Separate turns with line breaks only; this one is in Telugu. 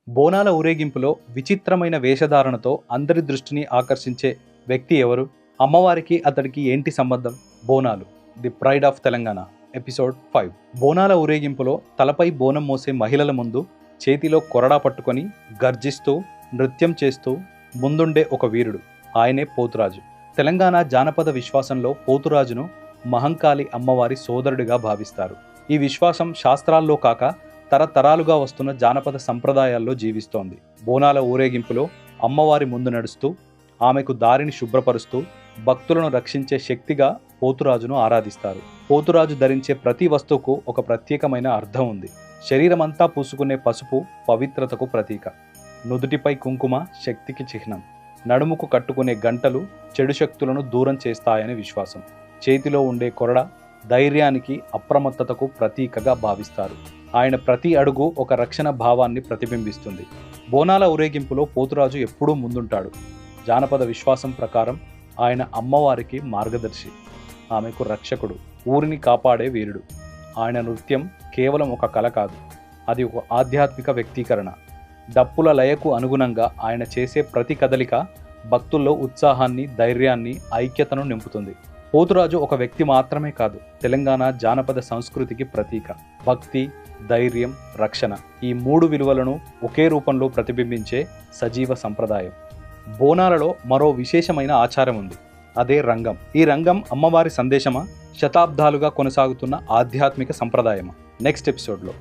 బోనాల ఊరేగింపులో విచిత్రమైన వేషధారణతో అందరి దృష్టిని ఆకర్షించే వ్యక్తి ఎవరు? అమ్మవారికి అతడికి ఏంటి సంబంధం? Bonalu the pride of Telangana episode 5. బోనాల ఊరేగింపులో తలపై బోనం మోసే మహిళల ముందు చేతిలో కొరడా పట్టుకొని గర్జిస్తూ నృత్యం చేస్తూ ముందుండే ఒక వీరుడు. ఆయనే పోతురాజు. తెలంగాణ జానపద విశ్వాసంలో పోతురాజును మహంకాళి అమ్మవారి సోదరుడిగా భావిస్తారు. ఈ విశ్వాసం శాస్త్రాల్లో కాక తరతరాలుగా వస్తున్న జానపద సంప్రదాయాల్లో జీవిస్తోంది. బోనాల ఊరేగింపులో అమ్మవారి ముందు నడుస్తూ ఆమెకు దారిని శుభ్రపరుస్తూ భక్తులను రక్షించే శక్తిగా పోతురాజును ఆరాధిస్తారు. పోతురాజు ధరించే ప్రతి వస్తువుకు ఒక ప్రత్యేకమైన అర్థం ఉంది. శరీరమంతా పూసుకునే పసుపు పవిత్రతకు ప్రతీక, నుదుటిపై కుంకుమ శక్తికి చిహ్నం, నడుముకు కట్టుకునే గంటలు చెడు శక్తులను దూరం చేస్తాయని విశ్వాసం, చేతిలో ఉండే కొరడ ధైర్యానికి అప్రమత్తతకు ప్రతీకగా భావిస్తారు. ఆయన ప్రతి అడుగు ఒక రక్షణ భావాన్ని ప్రతిబింబిస్తుంది. బోనాల ఊరేగింపులో పోతురాజు ఎప్పుడూ ముందుంటాడు. జానపద విశ్వాసం ప్రకారం ఆయన అమ్మవారికి మార్గదర్శి, ఆమెకు రక్షకుడు, ఊరిని కాపాడే వీరుడు. ఆయన నృత్యం కేవలం ఒక కళ కాదు, అది ఒక ఆధ్యాత్మిక వ్యక్తీకరణ. డప్పుల లయకు అనుగుణంగా ఆయన చేసే ప్రతి కదలిక భక్తుల్లో ఉత్సాహాన్ని, ధైర్యాన్ని, ఐక్యతను నింపుతుంది. పోతురాజు ఒక వ్యక్తి మాత్రమే కాదు, తెలంగాణ జానపద సంస్కృతికి ప్రతీక. భక్తి, ధైర్యం, రక్షణ, ఈ మూడు విలువలను ఒకే రూపంలో ప్రతిబింబించే సజీవ సంప్రదాయం. బోనాలలో మరో విశేషమైన ఆచారం ఉంది, అదే రంగం. ఈ రంగం అమ్మవారి సందేశమా, శతాబ్దాలుగా కొనసాగుతున్న ఆధ్యాత్మిక సంప్రదాయమా? నెక్స్ట్ ఎపిసోడ్లో.